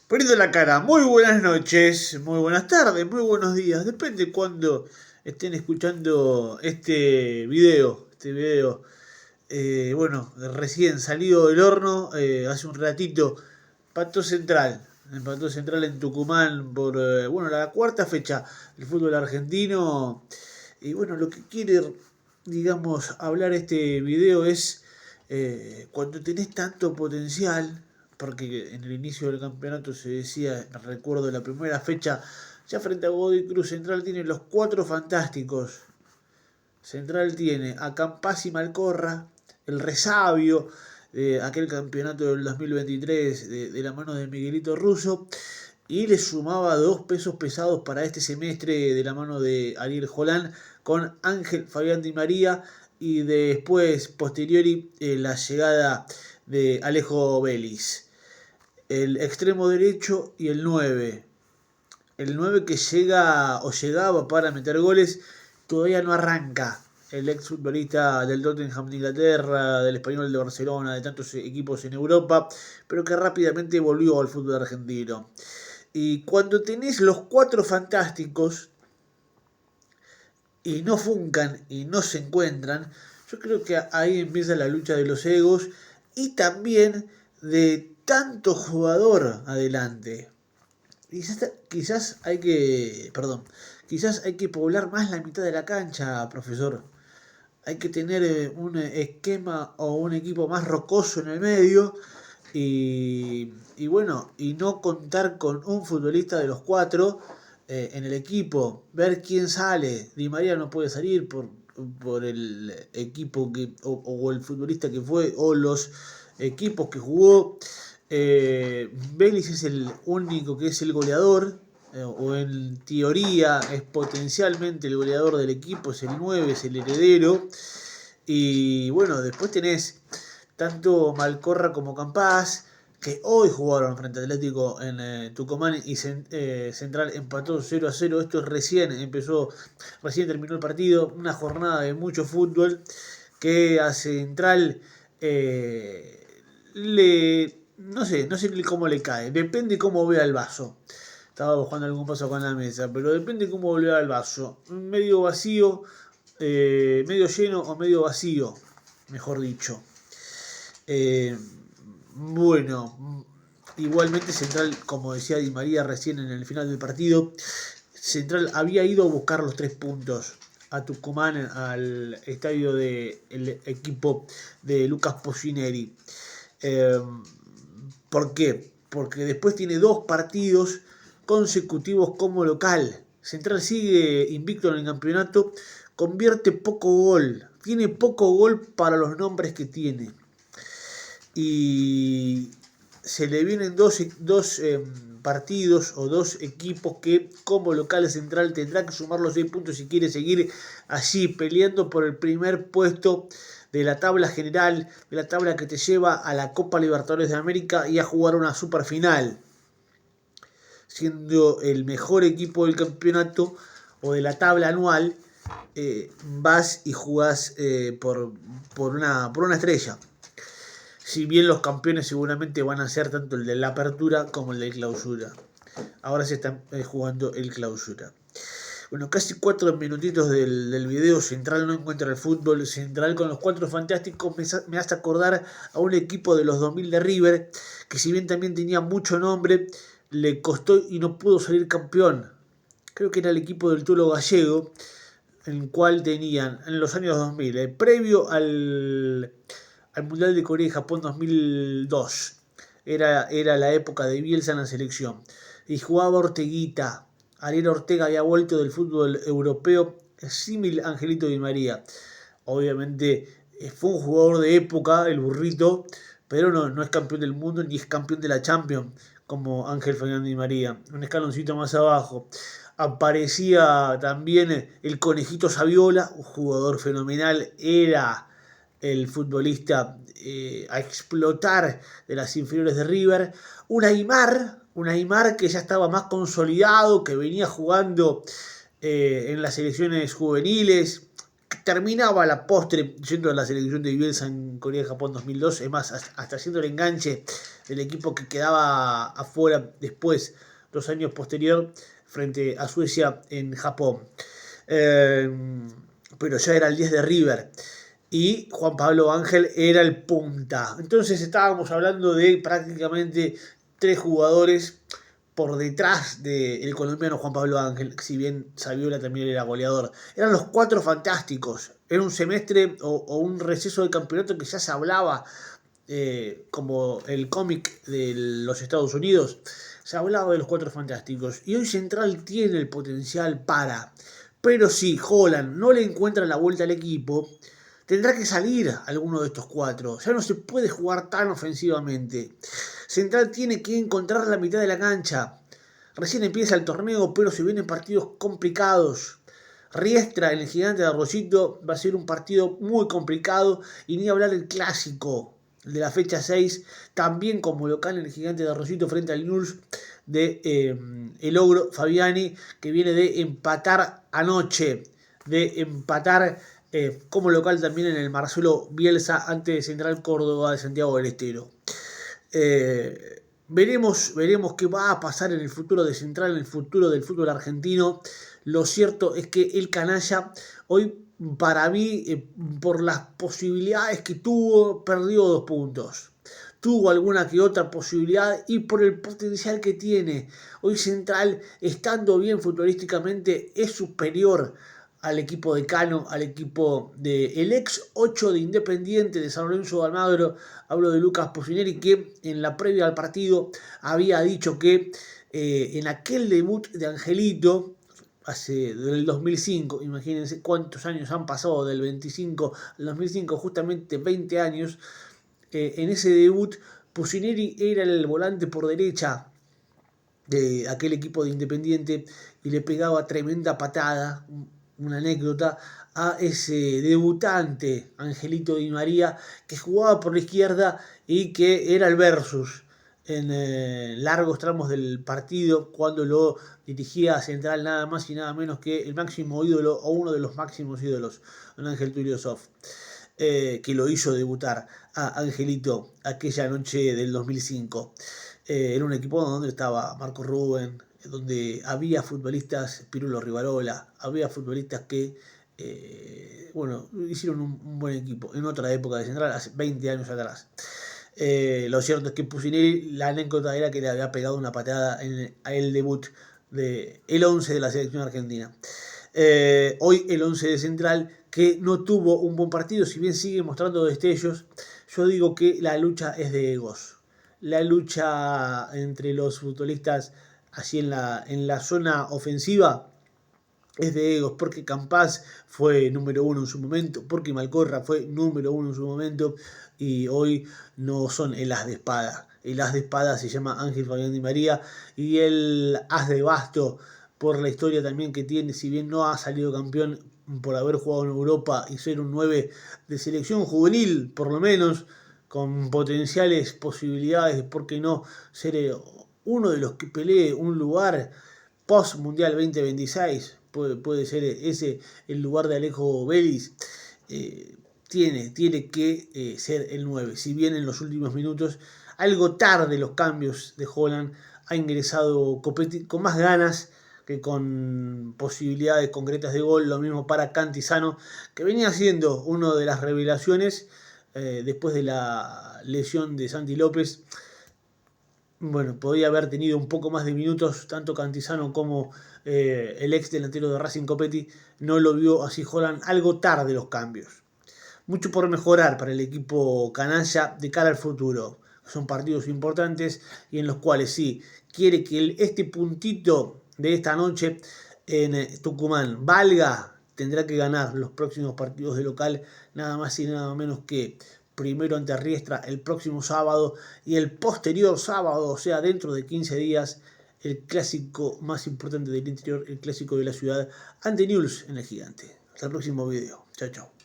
Poniendo la cara, muy buenas noches, muy buenas tardes, muy buenos días, depende cuando estén escuchando este video. Bueno, recién salido del horno, hace un ratito, empató Central en Tucumán por, bueno, la cuarta fecha del fútbol argentino. Y bueno, lo que quiere, digamos, hablar este video es cuando tenés tanto potencial, porque en el inicio del campeonato se decía, recuerdo la primera fecha, ya frente a Godoy Cruz, Central tiene los cuatro fantásticos. Central tiene a Campas y Malcorra, el resabio de aquel campeonato del 2023 de la mano de Miguelito Russo, y le sumaba dos pesos pesados para este semestre de la mano de Ariel Jolán con Ángel Fabián Di María y después, posteriori, la llegada de Alejo Vélez. El extremo derecho y el 9. El 9 que llega o llegaba para meter goles todavía no arranca. El exfutbolista del Tottenham de Inglaterra, del Español de Barcelona, de tantos equipos en Europa, pero que rápidamente volvió al fútbol argentino. Y cuando tenés los cuatro fantásticos y no funcan y no se encuentran, yo creo que ahí empieza la lucha de los egos y también de tanto jugador adelante. Quizás hay que, perdón, quizás hay que poblar más la mitad de la cancha, profesor. Hay que tener un esquema o un equipo más rocoso en el medio y bueno, y no contar con un futbolista de los cuatro en el equipo, ver quién sale. Di María no puede salir por el equipo o el futbolista que fue o los equipos que jugó. Vélez es el único que es el goleador, o en teoría es potencialmente el goleador del equipo, es el 9, es el heredero. Y bueno, después tenés tanto Malcorra como Campas, que hoy jugaron frente a Atlético en Tucumán y Central empató 0-0. Esto recién terminó el partido, una jornada de mucho fútbol que a Central no sé cómo le cae, depende cómo vea el vaso. Estaba buscando algún paso con la mesa, pero depende cómo vea el vaso. Medio vacío, medio lleno o medio vacío, mejor dicho. Eh, bueno, igualmente Central, como decía Di María recién en el final del partido, Central había ido a buscar los 3 puntos a Tucumán, al estadio del equipo de Lucas Pocineri. Eh, ¿Por qué? Porque después tiene 2 partidos consecutivos como local. Central sigue invicto en el campeonato, convierte poco gol, tiene poco gol para los nombres que tiene. Y se le vienen dos partidos o dos equipos que como local Central tendrá que sumar los 6 puntos si quiere seguir allí peleando por el primer puesto de la tabla general, de la tabla que te lleva a la Copa Libertadores de América y a jugar una super final, siendo el mejor equipo del campeonato o de la tabla anual. Vas y jugás por una estrella. Si bien los campeones seguramente van a ser tanto el de la apertura como el de clausura. Ahora se está jugando el clausura. Bueno, casi 4 minutitos del video. Central no encuentra el fútbol. Central con los 4 fantásticos me hace acordar a un equipo de los 2000 de River, que si bien también tenía mucho nombre, le costó y no pudo salir campeón. Creo que era el equipo del Tulo Gallego, en el cual tenían en los años 2000, previo al Mundial de Corea y Japón 2002. Era la época de Bielsa en la selección. Y jugaba Orteguita. Ariel Ortega había vuelto del fútbol europeo, símil Angelito Di María. Obviamente fue un jugador de época, el burrito, pero no es campeón del mundo ni es campeón de la Champions como Ángel Fabián Di María. Un escaloncito más abajo. Aparecía también el Conejito Saviola, un jugador fenomenal. Era el futbolista a explotar de las inferiores de River. Un Aimar que ya estaba más consolidado, que venía jugando en las selecciones juveniles, terminaba la postre yendo a la selección de Bielsa en Corea y Japón 2002, es más, hasta haciendo el enganche del equipo que quedaba afuera después, 2 años posterior, frente a Suecia en Japón. Pero ya era el 10 de River y Juan Pablo Ángel era el punta. Entonces estábamos hablando de prácticamente 3 jugadores por detrás del colombiano Juan Pablo Ángel, si bien Saviola también era goleador. Eran los 4 fantásticos. Era un semestre o un receso del campeonato que ya se hablaba como el cómic de los Estados Unidos. Se hablaba de los 4 fantásticos. Y hoy Central tiene el potencial para. Pero si Holland no le encuentra la vuelta al equipo, tendrá que salir alguno de estos 4. Ya no se puede jugar tan ofensivamente. Central tiene que encontrar la mitad de la cancha. Recién empieza el torneo, pero se vienen partidos complicados. Riestra en el Gigante de Arroyito va a ser un partido muy complicado. Y ni hablar del clásico de la fecha 6, también como local en el Gigante de Arroyito frente al Newell's de el Ogro Fabiani, que viene de empatar anoche, de empatar como local también en el Marcelo Bielsa ante Central Córdoba de Santiago del Estero. Veremos qué va a pasar en el futuro de Central, en el futuro del fútbol argentino. Lo cierto es que el canalla hoy, para mí, por las posibilidades que tuvo, perdió 2 puntos. Tuvo alguna que otra posibilidad y por el potencial que tiene. Hoy Central, estando bien futbolísticamente, es superior al equipo de Cano, al equipo del ex 8 de Independiente de San Lorenzo de Almagro. Hablo de Lucas Pusineri, que en la previa al partido había dicho que en aquel debut de Angelito, del 2005, imagínense cuántos años han pasado del 25 al 2005, justamente 20 años, en ese debut Pusineri era el volante por derecha de aquel equipo de Independiente y le pegaba tremenda patada, una anécdota, a ese debutante Angelito Di María, que jugaba por la izquierda y que era el versus en largos tramos del partido, cuando lo dirigía a Central nada más y nada menos que el máximo ídolo, o uno de los máximos ídolos, don Ángel Tulio Zoff, que lo hizo debutar a Angelito aquella noche del 2005. Era un equipo donde estaba Marco Rubén, donde había futbolistas, Pirulo Rivarola, había futbolistas que hicieron un buen equipo en otra época de Central, hace 20 años atrás. Lo cierto es que Pusineri, la anécdota era que le había pegado una patada en el debut del 11 de la selección argentina. Hoy el 11 de Central, que no tuvo un buen partido, si bien sigue mostrando destellos, yo digo que la lucha es de egos. La lucha entre los futbolistas así en la zona ofensiva es de egos, porque Campás fue número 1 en su momento, porque Malcorra fue número 1 en su momento, y hoy no son el as de espada. El as de espada se llama Ángel Fabián Di María, y el as de basto, por la historia también que tiene, si bien no ha salido campeón por haber jugado en Europa y ser un 9 de selección juvenil, por lo menos, con potenciales posibilidades de, por qué no, ser uno de los que pelee un lugar post Mundial 2026, puede ser ese el lugar de Alejo Vélez. Tiene que ser el 9, si bien en los últimos minutos, algo tarde los cambios de Holland, ha ingresado Copetti con más ganas que con posibilidades concretas de gol. Lo mismo para Cantizano, que venía siendo una de las revelaciones después de la lesión de Santi López. Bueno, podía haber tenido un poco más de minutos, tanto Cantizano como el ex delantero de Racing Copetti. No lo vio así Holland, algo tarde los cambios. Mucho por mejorar para el equipo canalla de cara al futuro. Son partidos importantes y en los cuales sí, quiere que este puntito de esta noche en Tucumán valga, tendrá que ganar los próximos partidos de local, nada más y nada menos que primero ante Riestra el próximo sábado y el posterior sábado, o sea, dentro de 15 días, el clásico más importante del interior, el clásico de la ciudad, ante Newell's en el Gigante. Hasta el próximo video. Chao, chao.